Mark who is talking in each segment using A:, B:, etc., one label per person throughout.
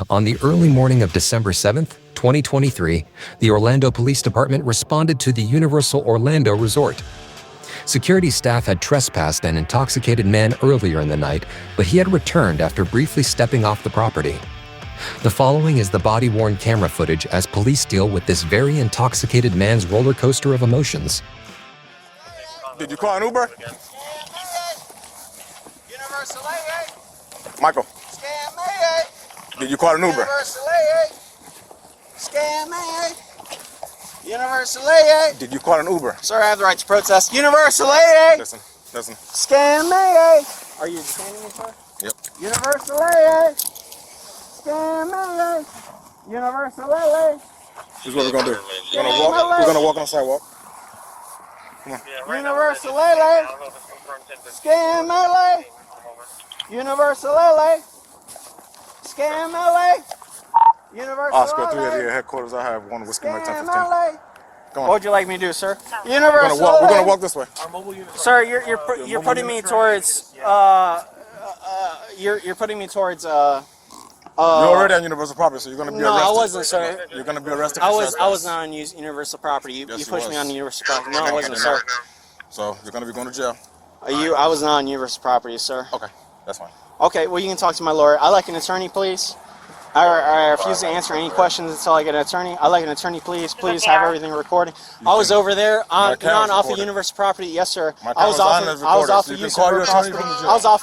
A: On the early morning of December 7th, 2023, the Orlando Police Department responded to the Universal Orlando Resort. Security staff had trespassed an intoxicated man earlier in the night, but he had returned after briefly stepping off the property. The following is the body-worn camera footage as police deal with this very intoxicated man's roller coaster of emotions.
B: Did you call an Uber? Michael. Did you call an Uber?
C: Universally.
B: Did you call an Uber?
C: Sir, I have the right to protest. Universally.
B: Listen.
C: Scam me. Are you detaining me, sir?
B: Yep.
C: Universally. Scam me. Universally.
B: This is what we're gonna do. We're gonna walk on the sidewalk. Come on.
C: Universally. Scam me. Universally. Scam me. Universally.
B: Oscar 3 at the headquarters. I have one whiskey Mike 1015. Go on.
C: What would you like me to do, sir?
B: We're gonna walk this way.
C: Sir, you're putting me towards you're putting me towards
B: You're already on Universal property, so you're gonna be arrested.
C: No, I wasn't, sir.
B: You're gonna be arrested.
C: I was not on Universal property. You pushed me on Universal property. No, I wasn't, sir.
B: So you're gonna be going to jail.
C: I was not on Universal property, sir.
B: Okay, that's fine.
C: Okay, well you can talk to my lawyer. I like an attorney, please. I refuse to answer any questions until I get an attorney. I like an attorney, please. Please have everything recorded. I was over there not off of Universal property. Yes, sir. I was off of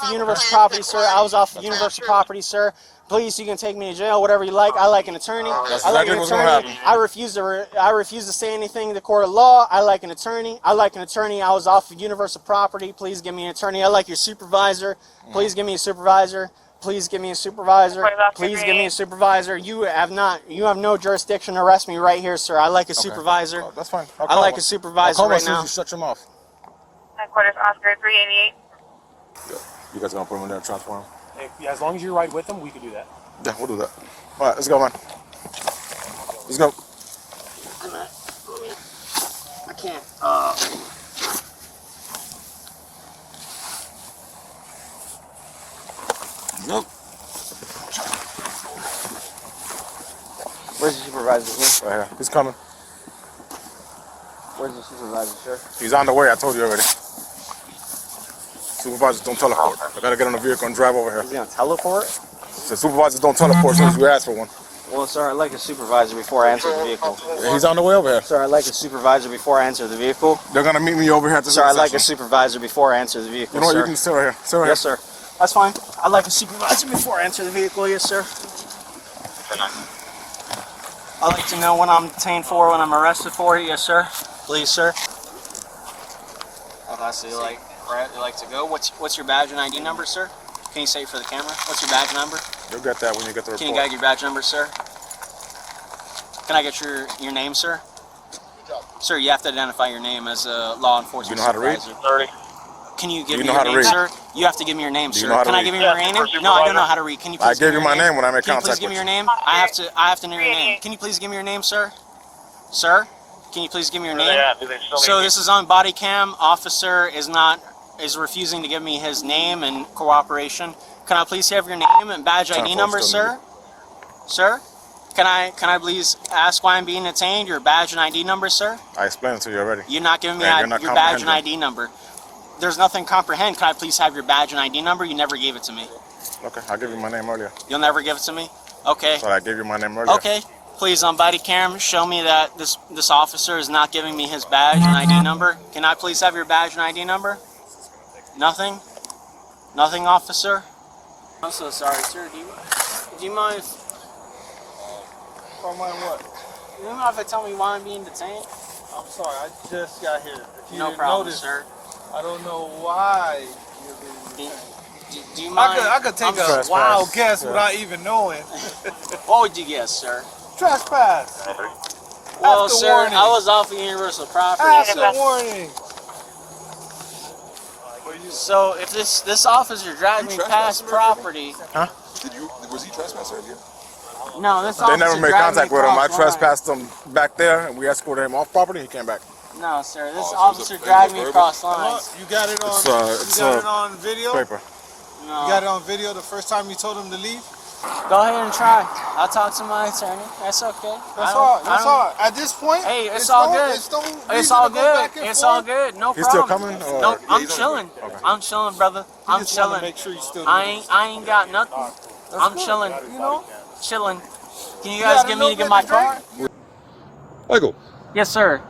C: Universal property, sir. I was off of Universal property, sir. Please, you can take me to jail, whatever you like. I like an attorney. I refuse to say anything in the court of law. I like an attorney. I was off of Universal property. Please give me an attorney. I like your supervisor. Please give me a supervisor. Please give me a supervisor. Please give me a supervisor. You have no jurisdiction to arrest me right here, sir. I like a supervisor.
B: Oh, that's fine.
C: I like a supervisor right now.
B: You shut your mouth.
D: Headquarters Oscar 388.
B: You guys gonna put him in there and transform him?
E: Yeah, as long as you ride with them, we can do that.
B: Yeah, we'll do that. All right, let's go, man. Let's go.
C: I can't.
B: Nope.
C: Where's the supervisor, sir?
B: Right here. He's coming.
C: Where's the supervisor, sir?
B: He's on the way. I told you already. Supervisors don't teleport. I gotta get on the vehicle and drive over here.
C: He's gonna teleport?
B: The supervisors don't teleport as soon as you ask for one.
C: Well, sir, I'd like a supervisor before I enter the vehicle.
B: Yeah, he's on the way over here.
C: Sir, I'd like a supervisor before I enter the vehicle.
B: They're gonna meet me over here at the
C: Sir, I'd like a supervisor before I enter the vehicle.
B: You know what?
C: Sir.
B: You can sit right here. Sit right here.
C: Yes, sir. That's fine. I'd like a supervisor before I enter the vehicle. Yes, sir. I'd like to know what I'm detained for, what I'm arrested for. Yes, sir. Please, sir. Okay, so you like to go. What's your badge and ID number, sir? Can you say it for the camera? What's your badge number?
B: You'll get that when you get the report.
C: Can you guide your badge number, sir? Can I get your name, sir? Sir, you have to identify your name as a law enforcement supervisor.
B: You know how to read?
D: 30.
C: Can you give me your name, sir? You have to give me your name, sir. Can I give you your name? No, I don't know how to read. Can you please
B: give me your name? I gave you my name when I made contact with you.
C: Can you please give me your name? I have to know your name. Can you please give me your name, sir? Sir, can you please give me your name? So this is on Bodycam. Officer is refusing to give me his name and cooperation. Can I please have your name and badge ID number, sir? Sir? Can I please ask why I'm being detained? Your badge and ID number, sir?
B: I explained it to you already.
C: You're not giving me your badge and ID number. There's nothing to comprehend. Can I please have your badge and ID number? You never gave it to me.
B: Okay, I gave you my name earlier.
C: You'll never give it to me? Okay.
B: So I gave you my name earlier.
C: Okay. Please, on body cam, show me that this officer is not giving me his badge and ID number. Can I please have your badge and ID number? Nothing? Nothing, officer? I'm so sorry, sir. Do you mind if...
E: Mind what?
C: You don't mind if I tell me why I'm being detained?
E: I'm sorry, I just got here. If you
C: No
E: didn't
C: problem,
E: notice,
C: sir.
E: I don't know why you're being detained.
C: Do you mind?
E: I could take a wild guess without even knowing.
C: What would you guess, sir?
E: Trespass.
C: Well,
E: After
C: sir,
E: warning.
C: I was off of Universal property.
E: After warning.
C: So if this officer drives me past property...
B: Huh?
F: Was he trespassed earlier?
C: No, this
B: They
C: officer
B: never made
C: dragged
B: contact
C: me
B: with him. I
C: across line.
B: trespassed him back there, and we escorted him off property. He came back.
C: No, sir. This
F: so
C: officer
F: it's a
C: dragged me
F: verbal?
C: across lines.
E: You got it on.
B: It's
E: you got it on video.
B: Paper.
C: No.
E: You got it on video the first time you told him to leave.
C: Go ahead and try. I'll talk to my attorney. That's okay.
E: That's all. At this point,
C: Hey, it's all good. It's all good. It's all good. No
B: He's still
C: problem.
B: coming? Or?
C: No, I'm chilling. I'm chilling, brother. I'm chilling.
B: Make sure you still.
C: I ain't got nothing. I'm chilling. You know, chilling. Can you guys get me to get my car?
G: Michael,
C: Yes, sir.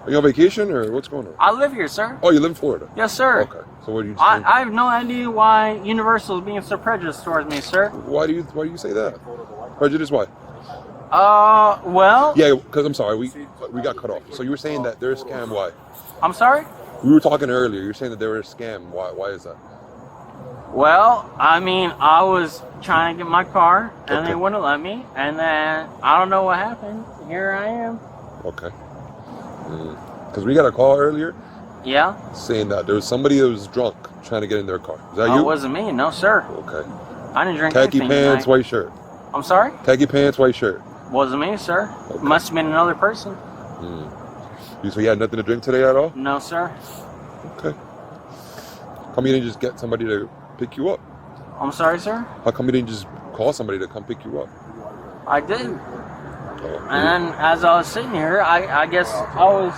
G: are you on vacation or what's going on?
C: I live here, sir.
G: Oh, you live in Florida?
C: Yes, sir.
G: Okay. So what do you
C: I have no idea why Universal is being so prejudiced towards me, sir.
G: why do you say that? Prejudice, why?
C: Well,
G: Yeah, because I'm sorry, we got cut off. So you were saying that they're a scam, why?
C: I'm sorry?
G: We were talking earlier, you were saying that they were a scam. Why is that?
C: Well, I mean, I was trying to get my car, and
G: Okay.
C: they wouldn't let me, and then I don't know what happened. Here I am.
G: Okay. Because we got a call earlier
C: Yeah?
G: saying that there was somebody that was drunk trying to get in their car. Is that
C: Oh,
G: you?
C: it wasn't me. No, sir.
G: Okay.
C: I didn't drink
G: Khaki
C: anything
G: pants,
C: tonight.
G: white shirt.
C: I'm sorry?
G: Khaki pants, white shirt.
C: Wasn't me, sir.
G: Okay.
C: Must have been another person.
G: So you had nothing to drink today at all?
C: No, sir.
G: Okay. How come you didn't just get somebody to pick you up?
C: I'm sorry, sir.
G: How come you didn't just call somebody to come pick you up?
C: I did.
G: Oh,
C: And then as I was sitting here, I guess I was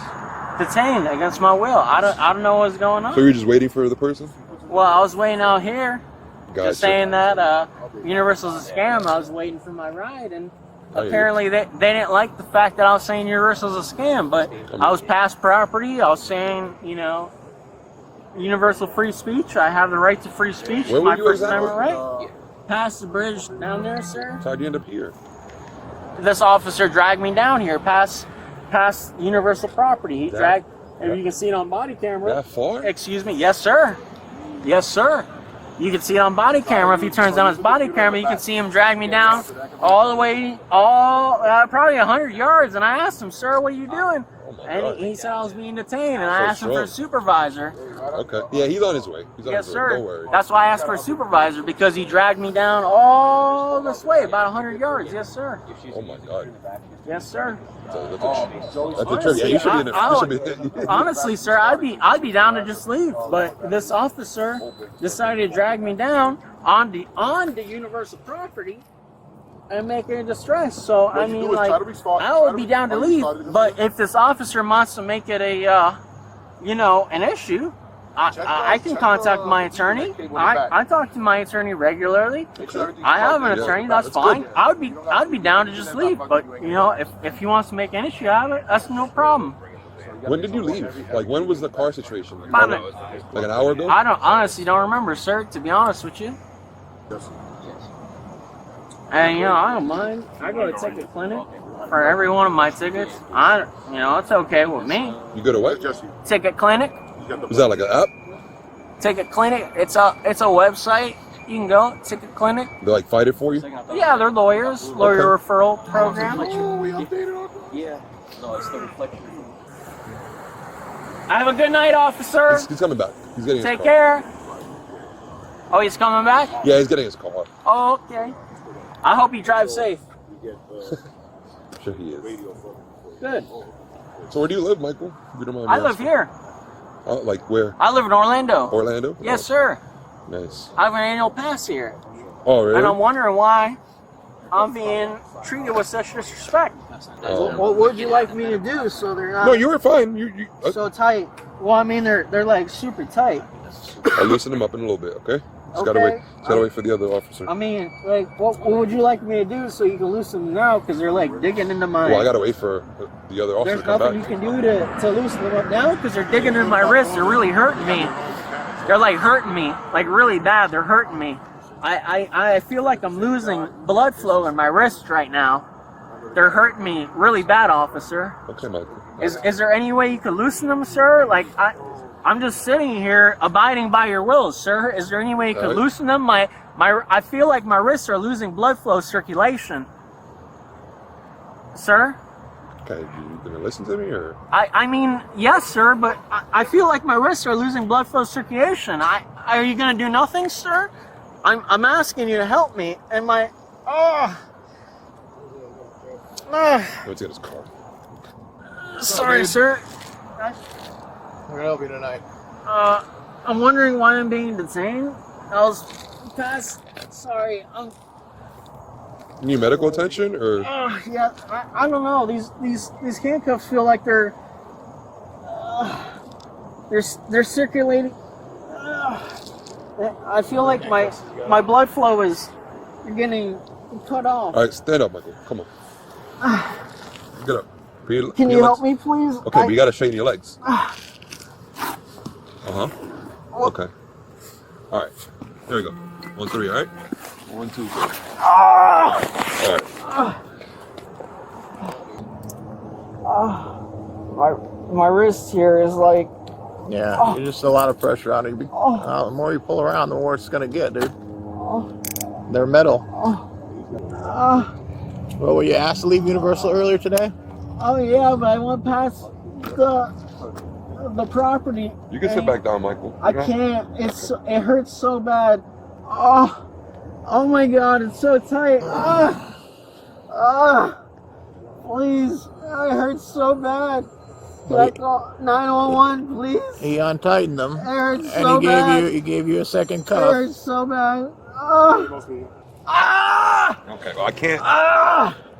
C: detained against my will. I don't know what's going on.
G: So you were just waiting for the person?
C: Well, I was waiting out here,
G: Gotcha.
C: just saying that Universal's a scam. I was waiting for my ride, and
G: Oh, yeah.
C: apparently they didn't like the fact that I was saying Universal's a scam. But I was past property. I was saying, you know, universal free speech. I have the right to free speech.
G: Where were
C: My
G: you
C: First
G: exactly?
C: Amendment right. Past the bridge down there, sir.
G: So how'd you end up here?
C: This officer dragged me down here past Universal property. He dragged, and you can see it on body camera.
G: That far?
C: Excuse me. Yes, sir. Yes, sir. You can see it on body camera. If he turns on his body camera, you can see him drag me down all the way, probably 100 yards. And I asked him, sir, what are you doing? And he said I was being detained. And I asked him for a supervisor.
G: Okay. Yeah, he's on his way. He's on
C: Yes,
G: his way.
C: sir.
G: Don't worry.
C: That's why I asked for a supervisor, because he dragged me down all this way, about 100 yards. Yes, sir.
G: Oh my God.
C: Yes, sir.
G: That's a trip. Yeah, you should be in it.
C: Honestly, sir, I'd be down to just leave, but this officer decided to drag me down on the Universal property and make it a distress. So I mean, like, I would be down to leave, but if this officer wants to make it a, you know, an issue, I can contact my attorney. I talk to my attorney regularly. I have an attorney. That's fine. I'd be down to just leave. But you know, if he wants to make an issue out of it, that's no problem.
G: When did you leave? Like, when was the car situation?
C: About
G: Like an hour ago?
C: I honestly don't remember, sir. To be honest with you. And you know, I don't mind. I go to ticket clinic for every one of my tickets. You know, it's okay with me.
G: You go to what?
C: Ticket clinic.
G: Is that like an app?
C: Ticket clinic. It's a website. You can go Ticket clinic.
G: They like fight it for you?
C: Yeah, they're lawyers. Lawyer
G: Okay.
C: referral program.
E: Yeah.
H: No, it's the reflection.
C: Have a good night, officer.
G: He's coming back. He's getting his
C: Take
G: car.
C: care. Oh, he's coming back?
G: Yeah, he's getting his car.
C: Oh, okay. I hope you drive safe.
G: I'm sure he is.
C: Good.
G: So where do you live, Michael? If you don't mind me
C: I live
G: asking.
C: here.
G: Oh, like where?
C: I live in Orlando.
G: Orlando?
C: Yes,
G: Oh,
C: sir.
G: nice.
C: I have an annual pass here.
G: Oh, really?
C: And I'm wondering why I'm being treated with such disrespect.
E: What would you like me to do so they're not
G: No, you were fine. You
E: so tight?
C: Well, I mean, they're like super tight.
G: I'll loosen him up in a little bit, okay? Just gotta
C: Okay.
G: wait. Just gotta wait for the other officer.
C: I mean, like, what would you like me to do so you can loosen them now? Because they're like digging into my.
G: Well, I gotta wait for the other officer
C: There's
G: to come
C: nothing you
G: back.
C: can do to loosen them up now because they're digging in my wrist. They're really hurting me. They're like hurting me, like really bad. They're hurting me. I feel like I'm losing blood flow in my wrist right now. They're hurting me really bad, officer.
G: Okay, Michael.
C: Is there any way you could loosen them, sir? Like I'm just sitting here abiding by your wills, sir. Is there any way you could
G: Alright.
C: loosen them? I feel like my wrists are losing blood flow circulation. Sir?
G: Okay, you gonna listen to me or?
C: I mean, yes, sir, but I feel like my wrists are losing blood flow circulation. Are you gonna do nothing, sir? I'm asking you to help me, and my
G: Let's get his car.
C: sorry, sir.
E: We're gonna help you tonight.
C: I'm wondering why I'm being detained. I was past. Sorry,
G: You need medical attention or?
C: Yeah, I don't know. These handcuffs feel like they're circulating. I feel like my blood flow is getting cut off.
G: All right, stand up, Michael. Come on. Get up.
C: Can you help me, please?
G: Okay, but you gotta straighten your legs. Okay. All right. There we go. 1, 3. All right. 1, 2, 3.
C: All right. My wrist here is like.
E: Yeah, you're just a lot of pressure on it. The more you pull around, the more it's gonna get, dude. They're metal. Well, were you asked to leave Universal earlier today?
C: Oh yeah, but I went past the property.
G: You can sit back down, Michael.
C: I can't. It hurts so bad. Oh my God, it's so tight. Please, it hurts so bad. Can I call 911, please?
E: He untightened them.
C: It hurts
E: and
C: so bad.
E: He gave you a second
C: It
E: cuff.
C: hurts so bad.
G: Okay, well, I can't.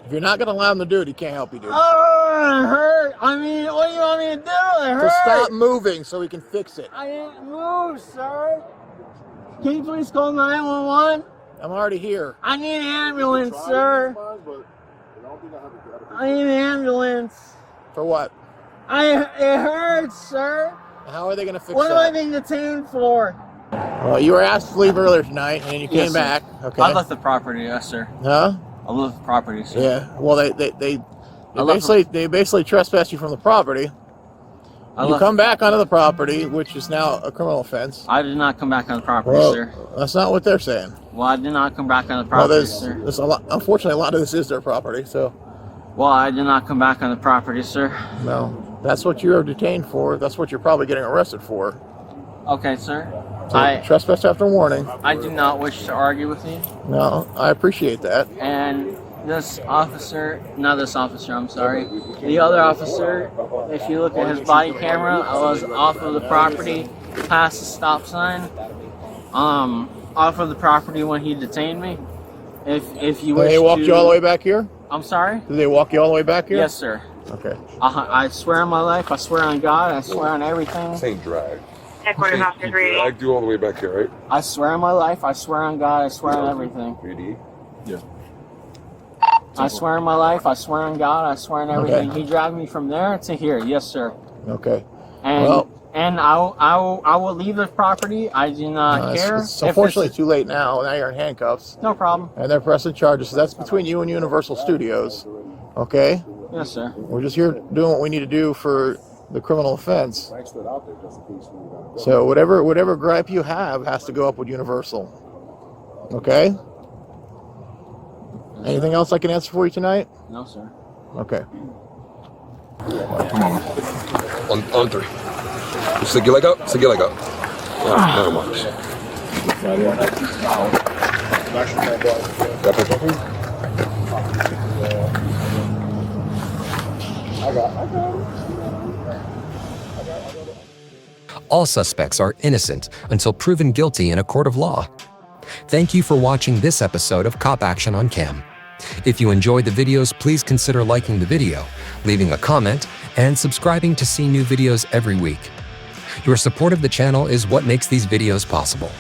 E: If you're not gonna allow him to do it, he can't help you, dude.
C: It hurt. I mean, what do you want me to do? It hurts.
E: So stop moving so we can fix it.
C: I didn't move, sir. Can you please call 911?
E: I'm already here.
C: I need an ambulance, sir. I need an ambulance.
E: For what?
C: It hurts, sir.
E: How are they gonna fix
C: What
E: that?
C: am I being detained for?
E: Well, you were asked to leave earlier tonight, and then you came back. Okay.
C: I left the property, yes, sir.
E: Huh?
C: I left the property, sir.
E: Yeah. Well, they basically trespassed you from the property. You come back onto the property, which is now a criminal offense.
C: I did not come back on the property,
E: Well,
C: sir.
E: that's not what they're saying.
C: Well, I did not come back on the
E: Well,
C: property, sir.
E: there's a lot. Unfortunately, a lot of this is their property. So,
C: Well, I did not come back on the property, sir.
E: no, that's what you are detained for. That's what you're probably getting arrested for.
C: Okay, sir.
E: So, trespass after warning.
C: I do not wish to argue with you.
E: No, I appreciate that.
C: And this officer, not this officer, I'm sorry. The other officer, if you look at his body camera, I was off of the property, past the stop sign, off of the property when he detained me. If you wish
E: They walked
C: to,
E: you all the way back here?
C: I'm sorry?
E: Did they walk you all the way back here?
C: Yes, sir.
E: Okay.
C: I swear on my life, I swear on God, I swear on everything.
G: Same drag.
D: Headquarters officer 388.
G: Dragged you all the way back here, right?
C: I swear on my life, I swear on God, I swear on everything.
G: 3D? Yeah.
C: I swear on my life, I swear on God, I swear on everything.
E: Okay.
C: He dragged me from there to here, yes, sir.
E: Okay.
C: And
E: Well-
C: I will leave the property. I do not care.
E: It's unfortunately too late now. Now you're in handcuffs.
C: No problem.
E: And they're pressing charges. So that's between you and Universal Studios. Okay?
C: Yes, sir.
E: We're just here doing what we need to do for the criminal offense. So whatever gripe you have has to go up with Universal. Okay? Anything else I can answer for you tonight?
C: No, sir.
E: Okay.
G: Come on. On 3. Stick your leg up. Stick your leg up. Never mind. Got that something?
A: All suspects are innocent until proven guilty in a court of law. Thank you for watching this episode of Cop Action on Cam. If you enjoyed the videos, please consider liking the video, leaving a comment, and subscribing to see new videos every week. Your support of the channel is what makes these videos possible.